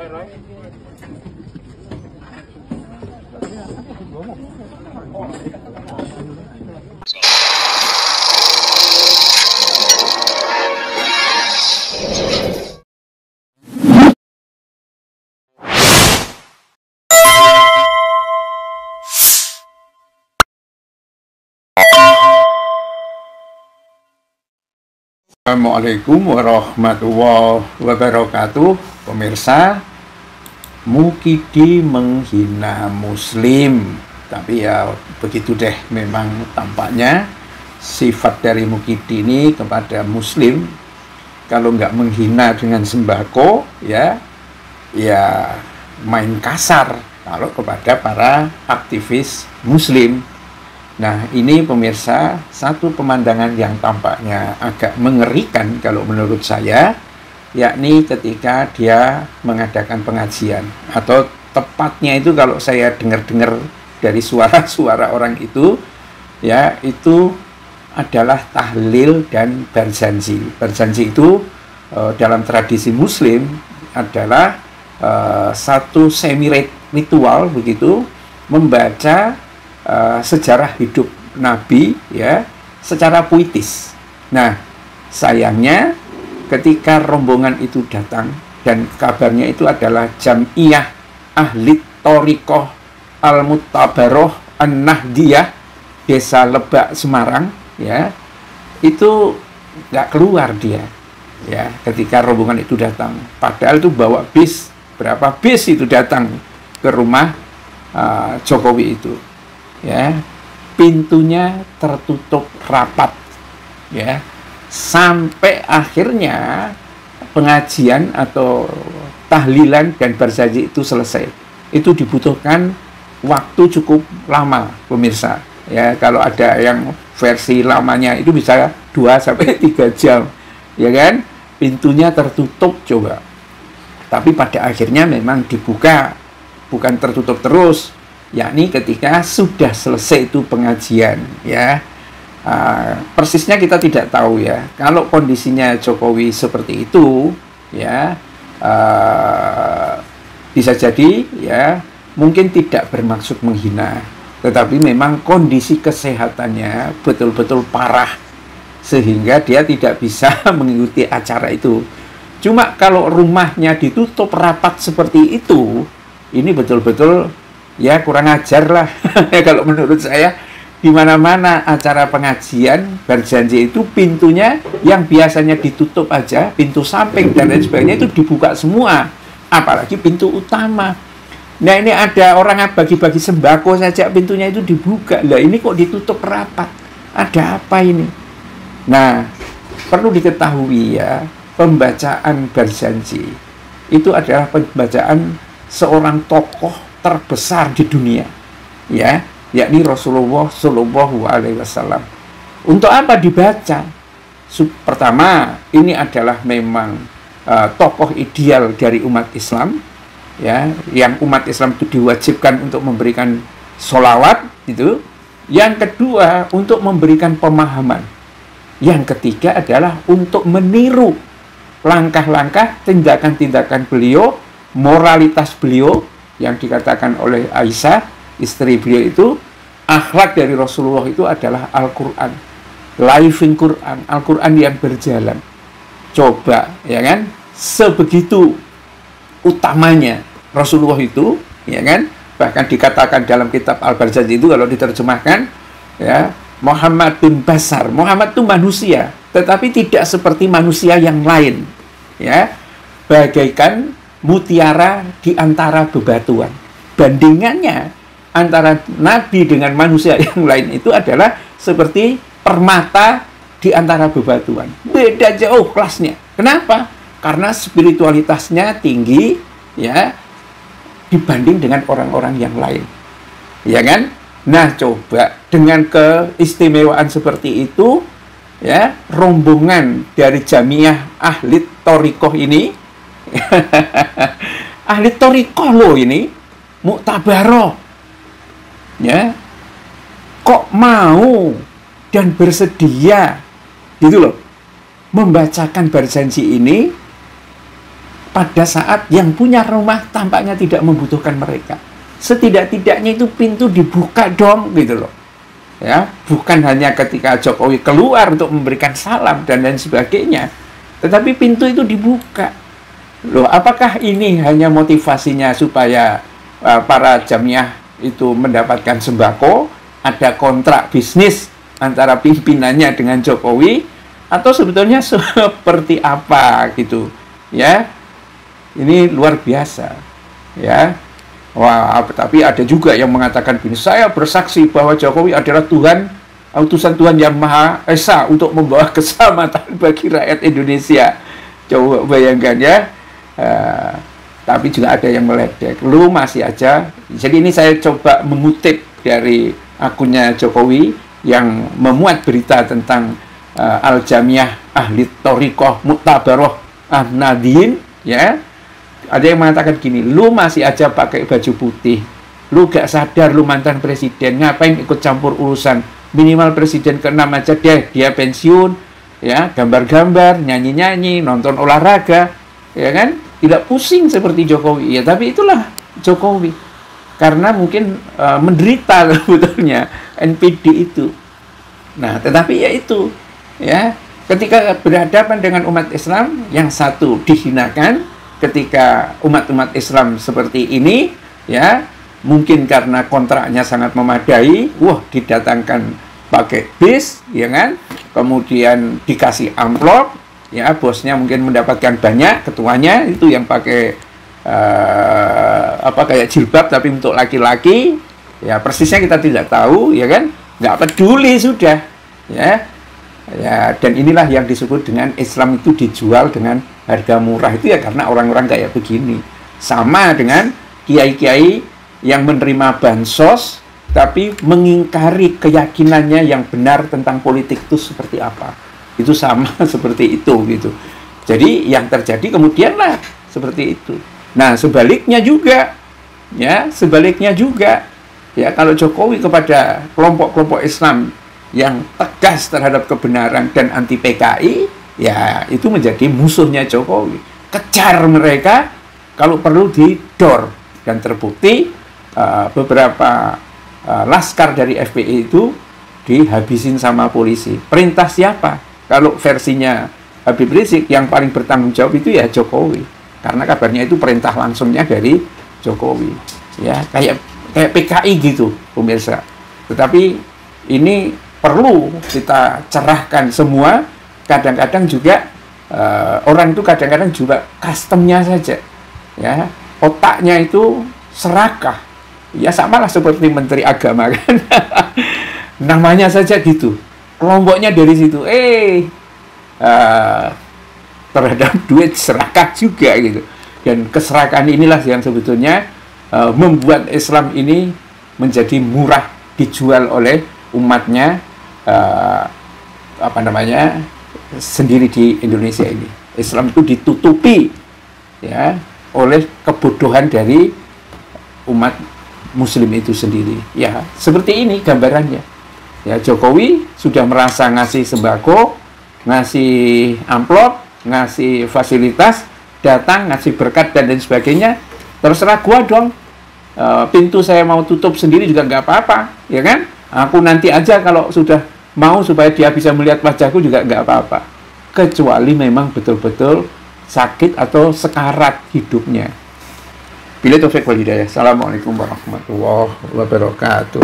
Assalamualaikum warahmatullahi wabarakatuh. Pemirsa, Mukidi menghina muslim. Tapi ya begitu deh, memang tampaknya sifat dari Mukidi ini kepada muslim, kalau nggak menghina dengan sembako, ya main kasar kalau kepada para aktivis muslim. Nah, ini pemirsa, satu pemandangan yang tampaknya agak mengerikan kalau menurut saya, yakni ketika dia mengadakan pengajian, atau tepatnya itu kalau saya dengar-dengar dari suara-suara orang itu, ya itu adalah tahlil dan barzanji. Barzanji itu dalam tradisi muslim adalah satu semi ritual begitu, membaca sejarah hidup Nabi ya secara puitis. Nah, sayangnya ketika rombongan itu datang dan kabarnya itu adalah Jam'iyah Ahli Thoriqah Al-Muttabaroh An-Nahdiyah Desa Lebak Semarang, ya itu nggak keluar dia ya ketika rombongan itu datang, padahal itu bawa bis, berapa bis itu datang ke rumah Jokowi itu. Ya, pintunya tertutup rapat, ya, sampai akhirnya pengajian atau tahlilan dan barzanji itu selesai. Itu dibutuhkan waktu cukup lama, pemirsa. Ya, kalau ada yang versi lamanya itu bisa 2 sampai 3 jam, ya kan? Pintunya tertutup coba. Tapi pada akhirnya memang dibuka, bukan tertutup terus. Yakni ketika sudah selesai itu pengajian, ya persisnya kita tidak tahu ya. Kalau kondisinya Jokowi seperti itu, ya bisa jadi ya mungkin tidak bermaksud menghina, tetapi memang kondisi kesehatannya betul-betul parah sehingga dia tidak bisa mengikuti acara itu. Cuma kalau rumahnya ditutup rapat seperti itu, ini betul-betul ya kurang ajar lah. Kalau menurut saya, di mana-mana acara pengajian barzanji itu pintunya yang biasanya ditutup aja, pintu samping dan lain sebagainya itu dibuka semua, apalagi pintu utama. Nah, ini ada orang yang bagi-bagi sembako saja pintunya itu dibuka, lah ini kok ditutup rapat, ada apa ini? Nah, perlu diketahui ya, pembacaan barzanji itu adalah pembacaan seorang tokoh terbesar di dunia, ya, yakni Rasulullah Shallallahu Alaihi Wasallam. Untuk apa dibaca? Pertama, ini adalah memang tokoh ideal dari umat Islam, ya, yang umat Islam itu diwajibkan untuk memberikan sholawat itu. Yang kedua, untuk memberikan pemahaman. Yang ketiga adalah untuk meniru langkah-langkah, tindakan-tindakan beliau, moralitas beliau, yang dikatakan oleh Aisyah, istri beliau itu, akhlak dari Rasulullah itu adalah Al-Quran, living Quran, Al-Quran yang berjalan. Coba, ya kan, sebegitu utamanya Rasulullah itu, ya kan, bahkan dikatakan dalam kitab Al-Barzanji itu kalau diterjemahkan, ya, Muhammadun Basar, Muhammad itu manusia, tetapi tidak seperti manusia yang lain, ya, bagaikan mutiara di antara bebatuan. Bandingannya antara Nabi dengan manusia yang lain itu adalah seperti permata di antara bebatuan. Beda jauh kelasnya. Kenapa? Karena spiritualitasnya tinggi, ya, dibanding dengan orang-orang yang lain. Ya kan? Nah, coba dengan keistimewaan seperti itu, ya, rombongan dari Jam'iyah Ahli Thoriqah ini Ahli Thoriqah loh ini, Mu'tabaroh, ya, kok mau dan bersedia gitu loh membacakan barzanji ini pada saat yang punya rumah tampaknya tidak membutuhkan mereka. Setidak-tidaknya itu pintu dibuka dong, gitu loh. Ya, bukan hanya ketika Jokowi keluar untuk memberikan salam dan lain sebagainya, tetapi pintu itu dibuka. Loh, apakah ini hanya motivasinya supaya para jamiah itu mendapatkan sembako, ada kontrak bisnis antara pimpinannya dengan Jokowi, atau sebetulnya seperti apa gitu, ya? Ini luar biasa, ya. Wah, tapi ada juga yang mengatakan gini, saya bersaksi bahwa Jokowi adalah Tuhan, utusan Tuhan yang Maha Esa untuk membawa keselamatan bagi rakyat Indonesia. Coba bayangkan ya. Tapi juga ada yang meledek, lu masih aja. Jadi ini saya coba mengutip dari akunnya Jokowi yang memuat berita tentang Al-Jamiah Ahli Thoriqoh Muktabaroh An-Nadin, ya. Ada yang mengatakan gini, lu masih aja pakai baju putih, lu gak sadar lu mantan presiden, ngapain ikut campur urusan? Minimal presiden ke-6 aja deh, dia pensiun, ya, gambar-gambar, nyanyi-nyanyi, nonton olahraga, ya kan? Tidak pusing seperti Jokowi, ya. Tapi itulah Jokowi, karena mungkin menderita sebetulnya NPD itu. Nah, tetapi ya itu, ya, ketika berhadapan dengan umat Islam, yang satu dihinakan. Ketika umat-umat Islam seperti ini, ya, mungkin karena kontraknya sangat memadai, wah, didatangkan pakai bis, ya kan, kemudian dikasih amplop, ya, bosnya mungkin mendapatkan banyak, ketuanya itu yang pakai kayak jilbab tapi untuk laki-laki, ya, persisnya kita tidak tahu, ya kan, nggak peduli sudah, ya. Ya, dan inilah yang disebut dengan Islam itu dijual dengan harga murah, itu ya karena orang-orang kayak begini. Sama dengan kiai-kiai yang menerima bansos tapi mengingkari keyakinannya yang benar tentang politik itu seperti apa. Itu sama seperti itu gitu. Jadi yang terjadi kemudianlah seperti itu. Nah, sebaliknya juga, ya, sebaliknya juga, ya, kalau Jokowi kepada kelompok-kelompok Islam yang tegas terhadap kebenaran dan anti PKI, ya, itu menjadi musuhnya Jokowi. Kejar mereka, kalau perlu didor. Dan terbukti beberapa laskar dari FPI itu dihabisin sama polisi. Perintah siapa? Kalau versinya Habib Rizik, yang paling bertanggung jawab itu ya Jokowi. Karena kabarnya itu perintah langsungnya dari Jokowi. Ya, kayak PKI gitu, pemirsa. Tetapi ini perlu kita cerahkan semua. Kadang-kadang juga orang itu kadang-kadang juga customnya saja, ya, otaknya itu serakah, ya, samalah seperti Menteri Agama kan. Namanya saja gitu, kelompoknya dari situ, terhadap duit serakah juga gitu. Dan keserakahan inilah yang sebetulnya membuat Islam ini menjadi murah dijual oleh umatnya, sendiri di Indonesia ini. Islam itu ditutupi, ya, oleh kebodohan dari umat Muslim itu sendiri. Ya, seperti ini gambarannya. Ya, Jokowi sudah merasa ngasih sembako, ngasih amplop, ngasih fasilitas, datang ngasih berkat dan lain sebagainya. Terserah gua dong. Pintu saya mau tutup sendiri juga nggak apa-apa, ya kan? Aku nanti aja kalau sudah mau supaya dia bisa melihat wajahku juga nggak apa-apa. Kecuali memang betul-betul sakit atau sekarat hidupnya. Bila taufik wal hidayah. Assalamualaikum warahmatullahi wabarakatuh.